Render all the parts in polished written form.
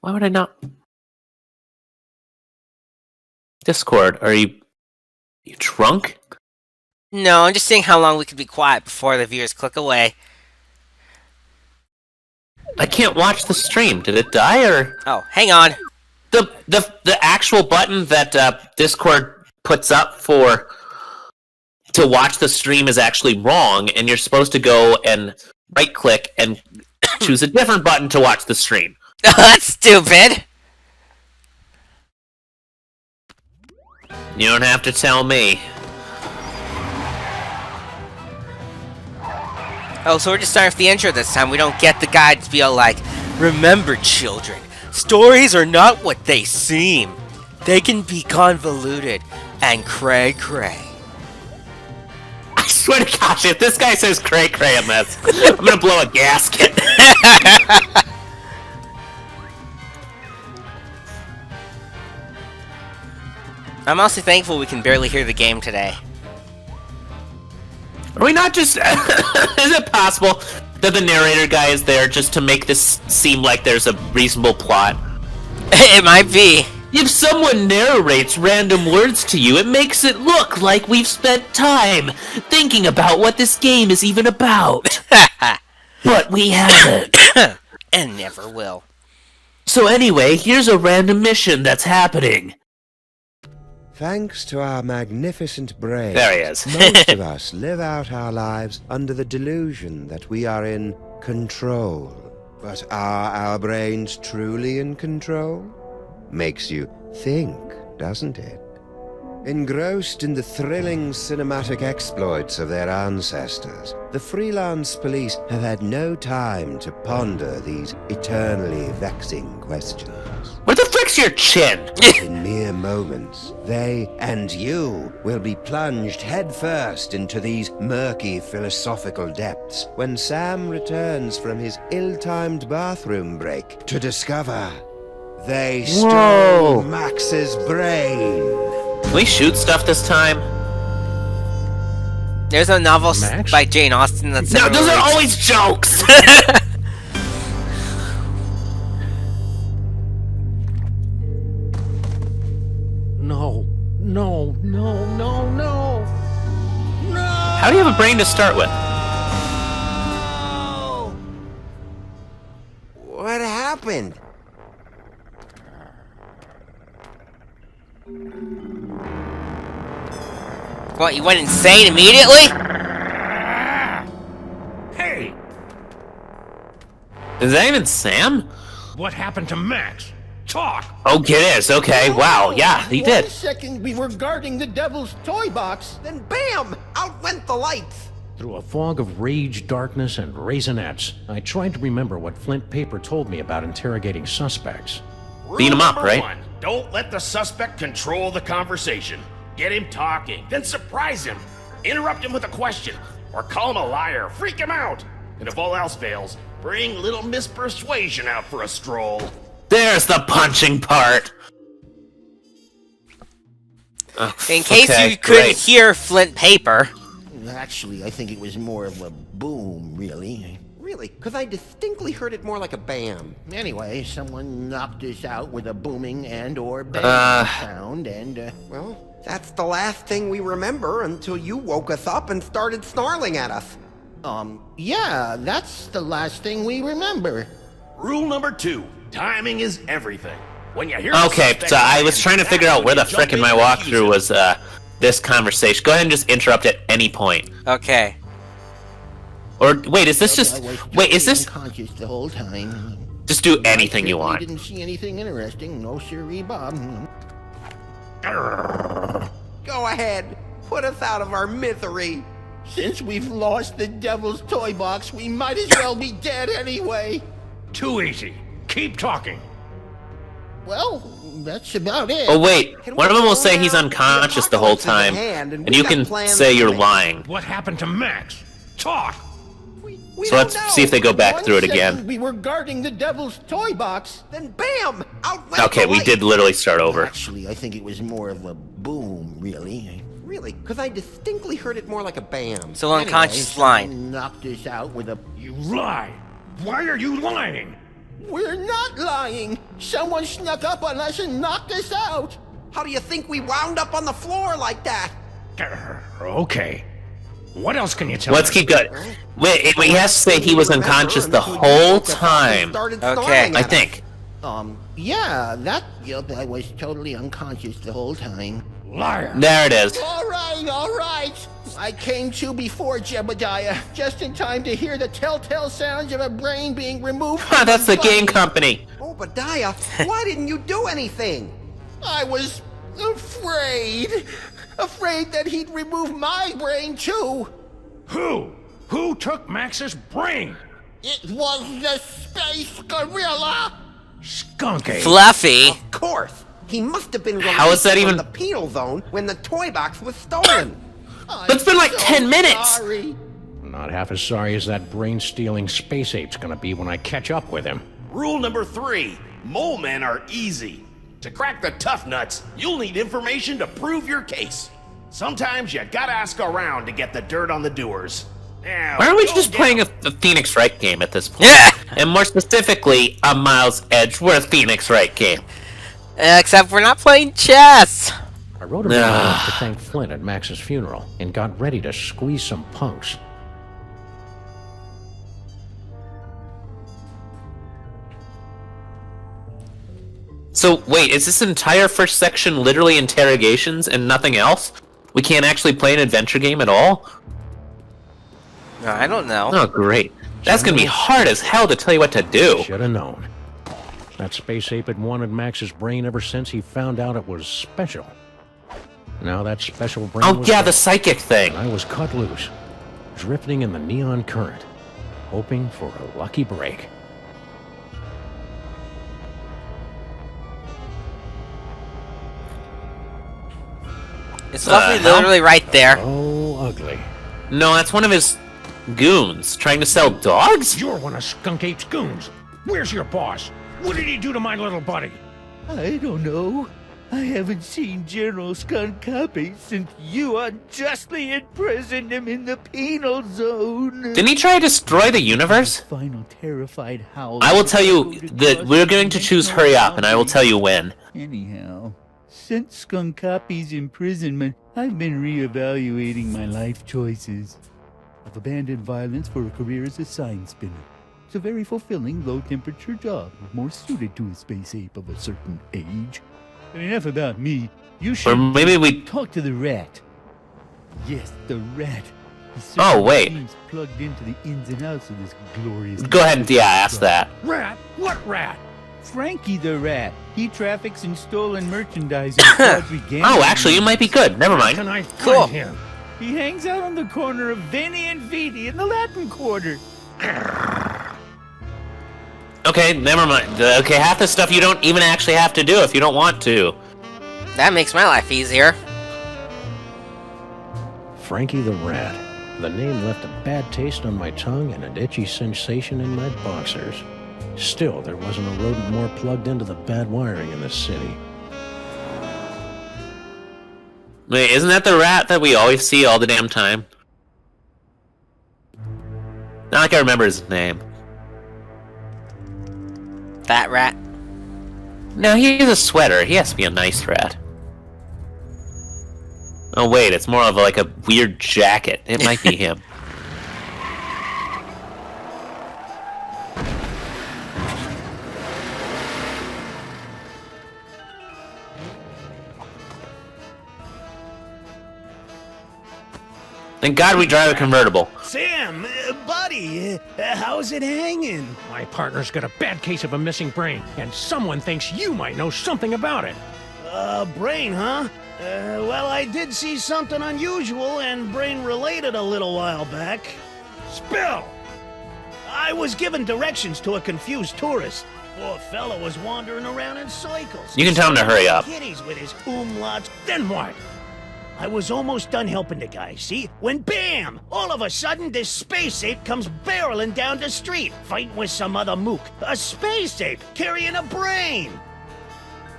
Why would I not? Discord, are you drunk? No, I'm just seeing how long we could be quiet before the viewers click away. I can't watch the stream. Did it die or? Oh, hang on. The actual button that Discord puts up to watch the stream is actually wrong, and you're supposed to go and right click and choose a different button to watch the stream. That's stupid. You don't have to tell me. Oh, so we're just starting with the intro this time. We don't get the guide to be all like, remember, children, stories are not what they seem. They can be convoluted and cray-cray. I swear to gosh, if this guy says cray-cray in this, I'm gonna blow a gasket. I'm also thankful we can barely hear the game today. Are we not just... Is it possible that the narrator guy is there just to make this seem like there's a reasonable plot? It might be. If someone narrates random words to you, it makes it look like we've spent time thinking about what this game is even about. But we haven't. And never will. So anyway, here's a random mission that's happening. Thanks to our magnificent brains, There he is. most of us live out our lives under the delusion that we are in control. But are our brains truly in control? Makes you think, doesn't it? Engrossed in the thrilling cinematic exploits of their ancestors, the freelance police have had no time to ponder these eternally vexing questions. Where the frick's your chin? In mere moments, they and you will be plunged headfirst into these murky philosophical depths when Sam returns from his ill-timed bathroom break to discover they stole Max's brain. Can we shoot stuff this time? There's a novel Max? by Jane Austen that's... No, those are always jokes! No. How do you have a brain to start with? What happened? What, you went insane immediately? Hey! Is that even Sam? What happened to Max? Talk! Oh, it is. Okay, wow. Yeah, he did. 1 second we were guarding the devil's toy box, then BAM! Out went the lights! Through a fog of rage, darkness, and raisinets, I tried to remember what Flint Paper told me about interrogating suspects. Beat him up, Rule right? number 1, don't let the suspect control the conversation. Get him talking, then surprise him. Interrupt him with a question, or call him a liar, freak him out. And if all else fails, bring little Miss Persuasion out for a stroll. There's the punching part. In case Okay, you couldn't great. hear Flint Paper. Actually, I think it was more of a boom, really. Really? Because I distinctly heard it more like a bam. Anyway, someone knocked us out with a booming and/or bang sound, and Well, that's the last thing we remember until you woke us up and started snarling at us. yeah, that's the last thing we remember. Rule number 2, timing is everything. When you hear Okay, so I was trying to figure out where the frickin' my walkthrough was, this conversation. Go ahead and just interrupt at any point. Okay. Or, wait, is this just... I was Wait, is this... unconscious the whole time? Just do anything you I want. didn't see anything interesting. No siree, Bob. Go ahead. Put us out of our misery. Since we've lost the devil's toy box, we might as well be dead anyway. Too easy. Keep talking. Well, that's about it. Oh, wait. Can One we of them will go say now? he's unconscious the whole time, Apocalypse is at hand, and we you got can plans say to you're make. lying. What happened to Max? Talk! We So let's don't see if they know. go back 1 through it second again. We were guarding the devil's toy box. Then bam! Out went Okay, the we light. did literally start over. Actually, I think it was more of a boom, really. Really? Because I distinctly heard it more like a bam. So unconscious line. Someone knocked us out with a... You lie! Why are you lying? We're not lying. Someone snuck up on us and knocked us out. How do you think we wound up on the floor like that? Okay. What else can you tell Let's us? keep going. Wait, he has to say he was unconscious the whole time. Okay. I think. Yeah, I was totally unconscious the whole time. Liar. There it is. All right. I came to before Jebediah, just in time to hear the telltale sounds of a brain being removed. from That's the his body. game company. Obadiah, why didn't you do anything? I was afraid. Afraid that he'd remove my brain too. Who? Who took Max's brain? It was the space gorilla. Skunky. Fluffy. Of course. He must have been How is released that from even- the penal zone when the toy box was stolen. It's been like 10 minutes. Sorry. Not half as sorry as that brain-stealing space ape's gonna be when I catch up with him. Rule number 3. Mole men are easy. To crack the tough nuts, you'll need information to prove your case. Sometimes you gotta ask around to get the dirt on the doers. Now, Why aren't we go just get playing 'em. a Phoenix Wright game at this point? Yeah. And more specifically, a Miles Edgeworth Phoenix Wright game. Except we're not playing chess. I wrote a memo to thank Flint at Max's funeral and got ready to squeeze some punks. So, wait, is this entire first section literally interrogations and nothing else? We can't actually play an adventure game at all? I don't know. Oh, great. That's gonna be hard as hell to tell you what to do. Should have known. That space ape had wanted Max's brain ever since he found out it was special. Now that special brain Oh, was yeah, gone, the psychic thing. and I was cut loose, drifting in the neon current, hoping for a lucky break. It's Fluffy hell? literally right there. Oh, ugly. No, that's one of his goons trying to sell dogs? You're one of Skunk Ape's goons. Where's your boss? What did he do to my little buddy? I don't know. I haven't seen General Skunk Copy since you unjustly imprisoned him in the penal zone. Didn't he try to destroy the universe? Final terrified howl. I will tell you that we're going to choose hurry up, and I will tell you when. Anyhow, since Skunk Copy's imprisonment, I've been reevaluating my life choices. I've abandoned violence for a career as a sign spinner. It's a very fulfilling, low-temperature job, more suited to a space ape of a certain age. But enough about me. You should Or maybe we... talk to the rat. Yes, the rat. He Oh, certainly wait. seems plugged into the ins and outs of this glorious... Go ahead and, ask that. Rat? What rat? Frankie the rat. He traffics in stolen merchandise and tawdry gambling. Oh, actually, you might be good. Never mind. Can I Cool. find him? He hangs out on the corner of Vinny and Viti in the Latin Quarter. Okay, never mind. Okay, half the stuff you don't even actually have to do if you don't want to. That makes my life easier. Frankie the Rat. The name left a bad taste on my tongue and an itchy sensation in my boxers. Still, there wasn't a rodent more plugged into the bad wiring in this city. Wait, isn't that the rat that we always see all the damn time? Not like I remember his name. Fat rat. No, he's a sweater. He has to be a nice rat. Oh wait, it's more of like a weird jacket. It might be him. Thank God we drive a convertible. Sam, buddy, how's it hanging? My partner's got a bad case of a missing brain, and someone thinks you might know something about it. Brain, huh? Well, I did see something unusual and brain-related a little while back. Spill! I was given directions to a confused tourist. Poor fellow was wandering around in circles. You can tell him to hurry up. Kitties with his umlauts. Then what? I was almost done helping the guy, see? When bam! All of a sudden, this space ape comes barreling down the street, fighting with some other mook. A space ape carrying a brain!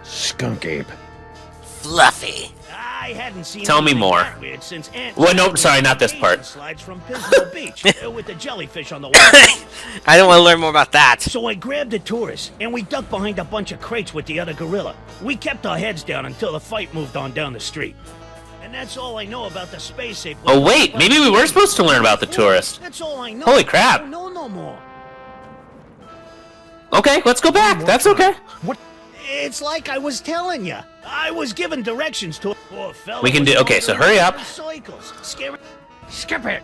Skunk Ape. Fluffy. I hadn't seen Tell me anything more. that weird since Aunt Well, no, Jack sorry, was not this on part. slides from Pismo Beach with the jellyfish on the wall. I don't want to learn more about that. So I grabbed the tourists, and we ducked behind a bunch of crates with the other gorilla. We kept our heads down until the fight moved on down the street. And that's all I know about the space ape. Oh, wait, maybe we were supposed to learn about the tourist. That's all I know. Holy crap. I don't know no more. Okay, let's go back. That's okay. It's like I was telling you. I was given directions to a poor fella. We can was do- okay, so wandering hurry around up. in circles, scaring. Skip it.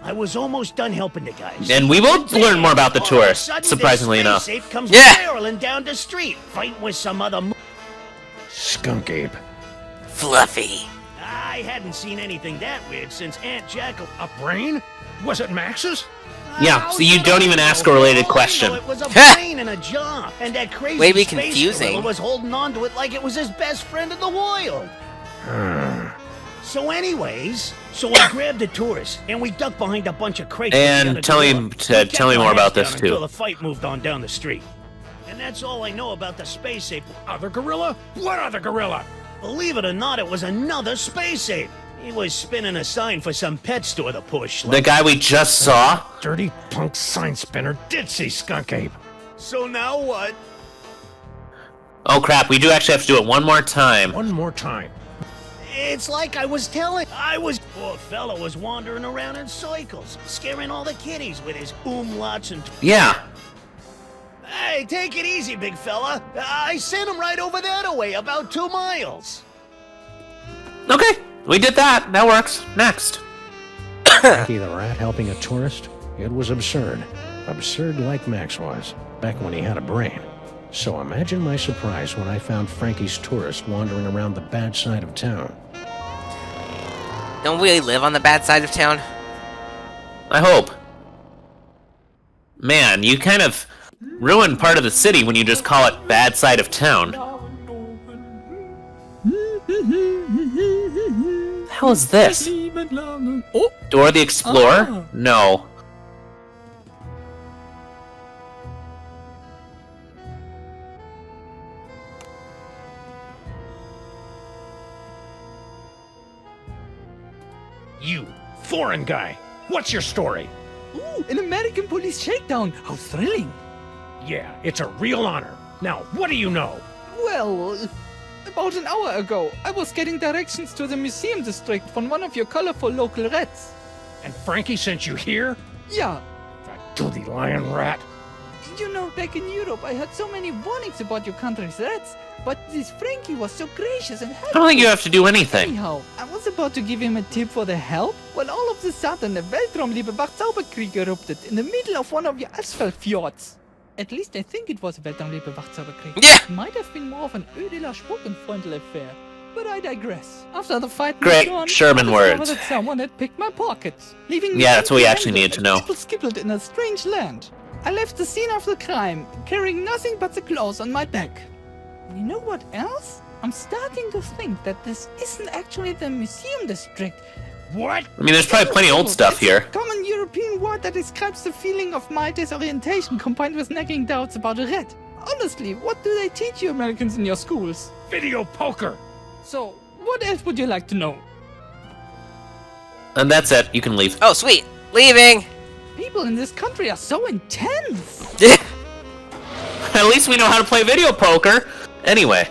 I was almost done helping the guys. And we will Then, learn more about the all of a tourist, sudden, surprisingly this enough. space ape comes Yeah. barreling down the street, fighting with some other. Skunk ape. Fluffy. I hadn't seen anything that weird since Aunt Jack. A brain? Was it Max's? Yeah, so you don't even ask a related question. It was a brain and a jaw, and that crazy Way to be space confusing. gorilla was holding on to it like it was his best friend in the world. So anyways, I grabbed the tourists, and we ducked behind a bunch of crates. with the And other tell me- gorilla. t- We kept tell me our more heads about this, down too. Until the fight moved on down the street. And that's all I know about the space ape. Other gorilla? What other gorilla? Believe it or not, it was another space ape. He was spinning a sign for some pet store to push. The guy we just saw? Dirty punk sign spinner did see Skunk Ape. So now what? Oh crap, we do actually have to do it one more time. One more time. It's like I was telling. Poor fella was wandering around in circles, scaring all the kiddies with his umlauts and. Yeah. Hey, take it easy, big fella. I sent him right over that way, about 2 miles. Okay, we did that. That works. Next. Frankie the Rat helping a tourist? It was absurd. Absurd like Max was, back when he had a brain. So imagine my surprise when I found Frankie's tourist wandering around the bad side of town. Don't we live on the bad side of town? I hope. Man, you kind of ruined part of the city when you just call it bad side of town. The hell is this? Oh, Dora the Explorer? Ah. No. You, foreign guy. What's your story? ooh, an American police shakedown. How thrilling. Yeah, it's a real honor. Now, what do you know? Well, about an hour ago, I was getting directions to the museum district from one of your colorful local rats. And Frankie sent you here? Yeah, That dirty lion rat. you know, back in Europe, I had so many warnings about your country's rats, but this Frankie was so gracious and I helpful. don't think you have to do anything. Anyhow, I was about to give him a tip for the help when all of a sudden a Weltraumliebe Wachzauberkrieg erupted in the middle of one of your asphalt fjords. At least I think it was a Weltraumliebe Wachzauberkrieg. Yeah. It might have been more of an Ödeler Schurkenfreundel affair. But I digress. After the fight Great, was gone, Sherman I discovered words. that someone had picked my pockets, leaving me Yeah, that's what we empty-handed actually needed to and know. skippled in a strange land. I left the scene of the crime, carrying nothing but the clothes on my back. And you know what else? I'm starting to think that this isn't actually the museum district. What? I mean, there's probably plenty of old stuff It's here. a common European word that describes the feeling of my disorientation combined with nagging doubts about a rat. Honestly, what do they teach you Americans in your schools? Video poker. So, what else would you like to know? And that's it. You can leave. Oh, sweet. Leaving. People in this country are so intense. At least we know how to play video poker. Anyway,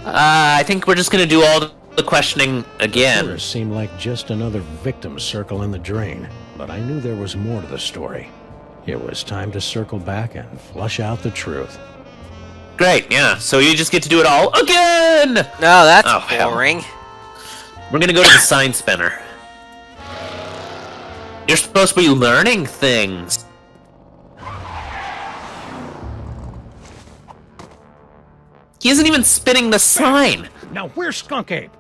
I think we're just gonna do all the questioning again. Tourist seemed like just another victim circle in the drain, but I knew there was more to the story. It was time to circle back and flush out the truth. Great, yeah. So you just get to do it all again. No, that's Oh, hell. boring. We're gonna go to the sign spinner. You're supposed to be learning things. He isn't even spinning the sign. Now, where's Skunk Ape?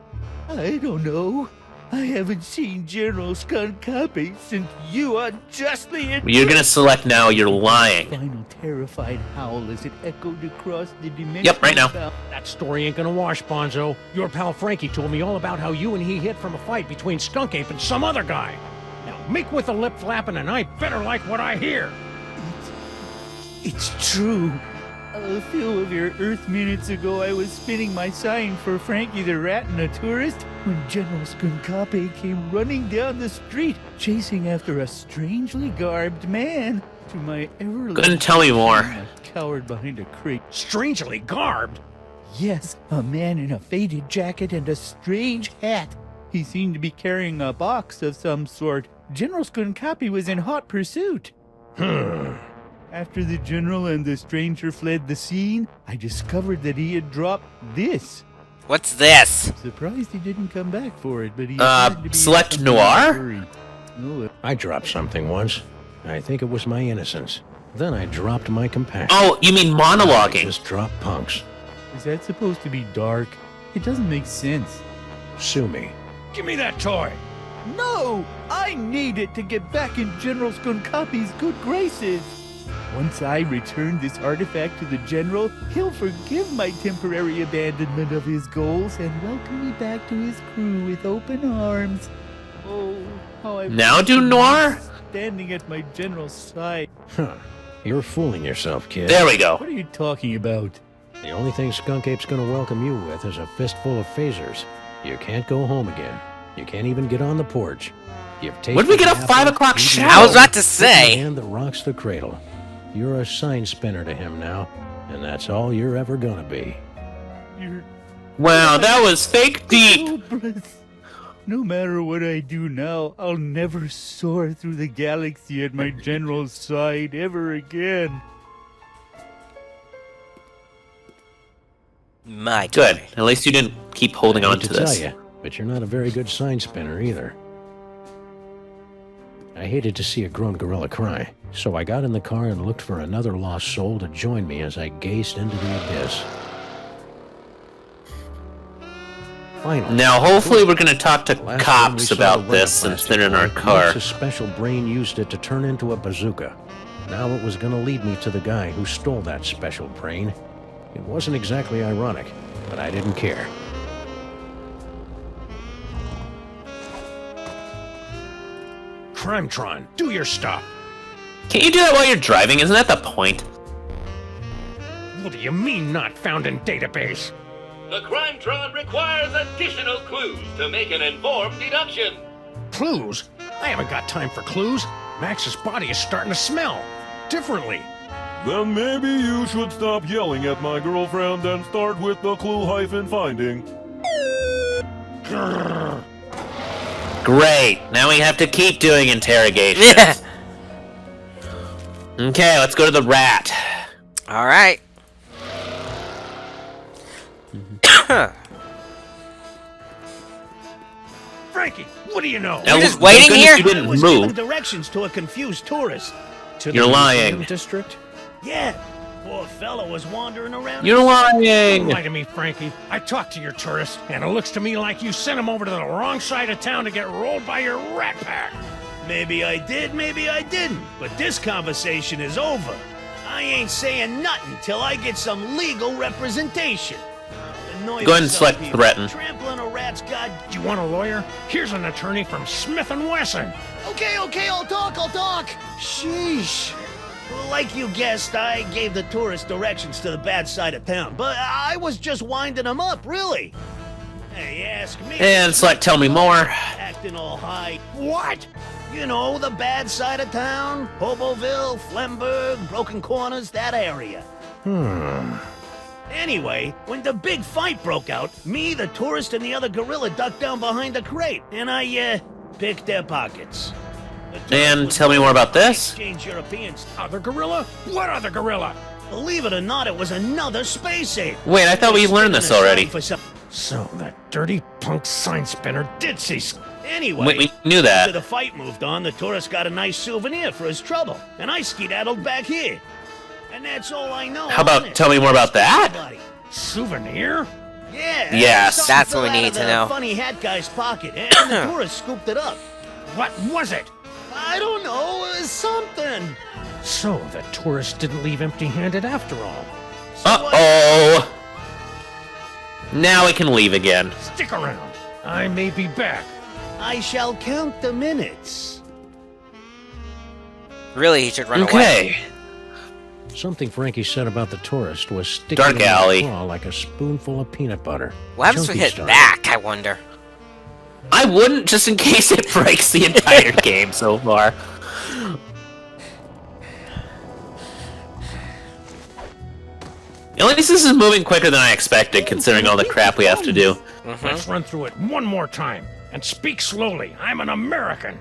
I don't know. I haven't seen General Skunk Copy since you unjustly. You're gonna select now. You're lying. Final terrified howl as it echoed across the dimension. Yep, right now. That story ain't gonna wash, Bonzo. Your pal Frankie told me all about how you and he hid from a fight between Skunk Ape and some other guy. Now, make with the lip flapping, and I better like what I hear. It's true. A few of your Earth minutes ago, I was spinning my sign for Frankie the Rat and a tourist when General Skunkape came running down the street, chasing after a strangely garbed man. To my Couldn't tell me more. I cowered behind a crate. Strangely garbed? Yes, a man in a faded jacket and a strange hat. He seemed to be carrying a box of some sort. General Skunkape was in hot pursuit. After the general and the stranger fled the scene, I discovered that he had dropped this. What's this? Surprised he didn't come back for it, but he Select in Noir? hurry. Oh, I dropped something once. I think it was my innocence. Then I dropped my compassion. Oh, you mean I monologuing? just dropped punks. is that supposed to be dark? It doesn't make sense. Sue me. Give me that toy. No! I need it to get back in General Skunkape's good graces. Once I return this artifact to the General, he'll forgive my temporary abandonment of his goals and welcome me back to his crew with open arms. Oh, how I've Now do Noir? standing at my General's side. Huh. You're fooling yourself, kid. There we go. What are you talking about? The only thing Skunk Ape's gonna welcome you with is a fistful of phasers. You can't go home again. You can't even get on the porch. You've tasted When did we get a the apple, 5 o'clock eaten shadow? the I was about to apple, say. the hand that rocks the cradle. You're a sign spinner to him now, and that's all you're ever gonna be. You're Wow, that was fake deep. hopeless. No matter what I do now, I'll never soar through the galaxy at my General's side ever again. My Good. toy. At least you didn't keep holding I on hate to to this. tell you, but you're not a very good sign spinner either. I hated to see a grown gorilla cry, so I got in the car and looked for another lost soul to join me as I gazed into the abyss. Finally, Now, hopefully, we're going to talk to the last time we cops saw about the this weather since they're in our plastic car. Max's special brain used it to turn into a bazooka. Now it was going to lead me to the guy who stole that special brain. It wasn't exactly ironic, but I didn't care. Crimetron, do your stuff. Can't you do that while you're driving? Isn't that the point? What do you mean not found in database? The Crimetron requires additional clues to make an informed deduction. Clues? I haven't got time for clues. Max's body is starting to smell differently. Then maybe you should stop yelling at my girlfriend and start with the clue-finding. Grrr. Great. Now we have to keep doing interrogations. Okay, let's go to the rat. All right. Frankie, what do you know? Now, You're just thank waiting goodness here? You I didn't was giving move. directions to a confused tourist. To You're the lying. museum district? Yeah, poor fella was wandering around. You're Don't lying. lie to me, Frankie. I talked to your tourist, and it looks to me like you sent him over to the wrong side of town to get rolled by your rat pack. Maybe I did, maybe I didn't. But this conversation is over. I ain't saying nothing till I get some legal representation. Go ahead and select threaten. Trampling a rat's god. Do you want a lawyer? Here's an attorney from Smith & Wesson. Okay, I'll talk. Sheesh. Like you guessed, I gave the tourist directions to the bad side of town, but I was just winding him up, really. Hey, ask me. And select tell me more. Acting all high. What? You know, the bad side of town. Hoboville, Flemberg, Broken Corners, that area. Anyway, when the big fight broke out, me, the tourist, and the other gorilla ducked down behind a crate, and I, picked their pockets. The tourist And was tell me more about this. Exchange Europeans. Other gorilla? What other gorilla? Believe it or not, it was another space ape. Wait, I thought we learned this already. So that dirty punk sign spinner did see. Anyway, We knew after that. the fight moved on, the tourist got a nice souvenir for his trouble, and I skedaddled back here. And that's all I know. How about on it. tell me more about that? Everybody. Souvenir? Yeah. Yes. something That's fell what we out need of to the know. Funny hat guy's pocket, and the tourist scooped it up. What was it? I don't know. It was something. So the tourist didn't leave empty-handed after all. Uh-oh. Now we can leave again. Stick around. I may be back. I shall count the minutes. Really, he should run away. Okay. Something Frankie said about the tourist was sticking Dark in my alley. claw like a spoonful of peanut butter. What happens if we Chunky hit style. back, I wonder? I wouldn't, just in case it breaks the entire game so far. At least this is moving quicker than I expected, considering all the crap we have to do. Let's run through it one more time. And speak slowly. I'm an American.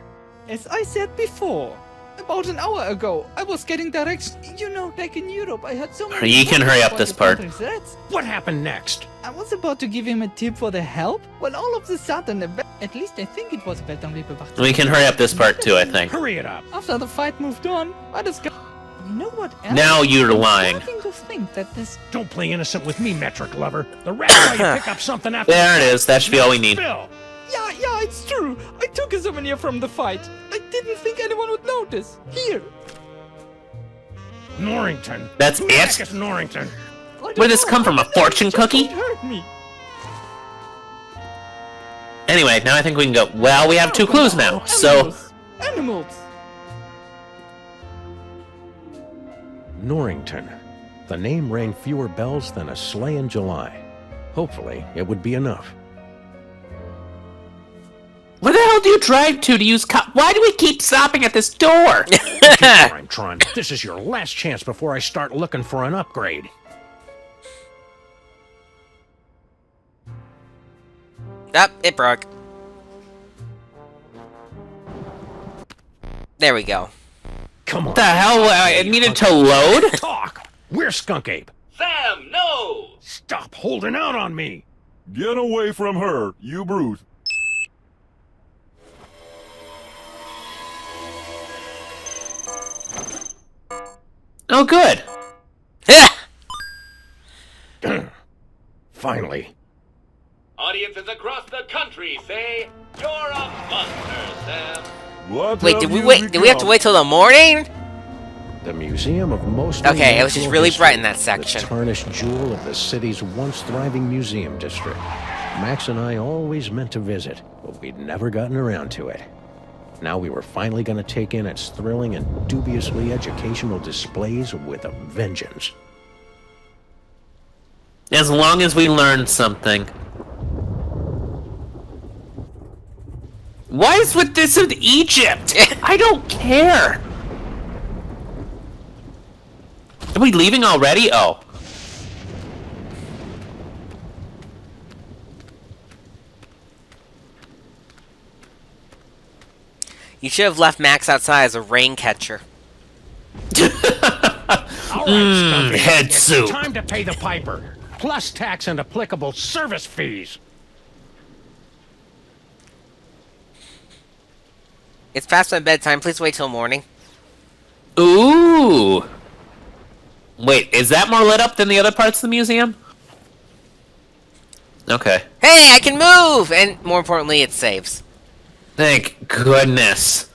As I said before, about an hour ago, I was getting directions. You know, back in Europe, I had so many... You can hurry up about this the part. country's threats. What happened next? I was about to give him a tip for the help, when all of a sudden, at least I think it was We can hurry up this part too, I think. Hurry it up. After the fight moved on, I discovered... You know what else? Now you're I'm lying. starting to think that this... Don't play innocent with me, metric lover. The rest saw you pick up something after... There it is, that should be all we need. Spill. Yeah, it's true. I took a souvenir from the fight. I didn't think anyone would notice. Here. Norrington. That's Who the heck it? is Norrington? I don't Where'd this know. come from, a fortune Just cookie? don't hurt me. Anyway, now I think we can go. Well, we have 2 clues now, so... Animals. Norrington. The name rang fewer bells than a sleigh in July. Hopefully, it would be enough. Where the hell do you drive to use Why do we keep stopping at this door? Tron, this is your last chance before I start looking for an upgrade. Up, it broke. There we go. Come on. What the hell? It needed to load? Talk. We're Skunk Ape. Sam, no! Stop holding out on me. Get away from her, you brute. Oh, good. Finally. Audiences across the country say, you're a monster, Sam. What Wait, did we wait? Did we have to wait till the morning? The Museum of Most Okay, it was just Unnatural really History, bright in that section. The tarnished jewel of the city's once thriving museum district. Max and I always meant to visit, but we'd never gotten around to it. Now we were finally going to take in its thrilling and dubiously educational displays with a vengeance. As long as we learn something. Why is with this with Egypt? I don't care. Are we leaving already? Oh. You should have left Max outside as a rain catcher. All right, Skunk Ape. Head It's soup. time to pay the piper. Plus tax and applicable service fees. It's past my bedtime. Please wait till morning. Ooh. Wait, is that more lit up than the other parts of the museum? Okay. Hey, I can move! And more importantly, it saves. Thank goodness.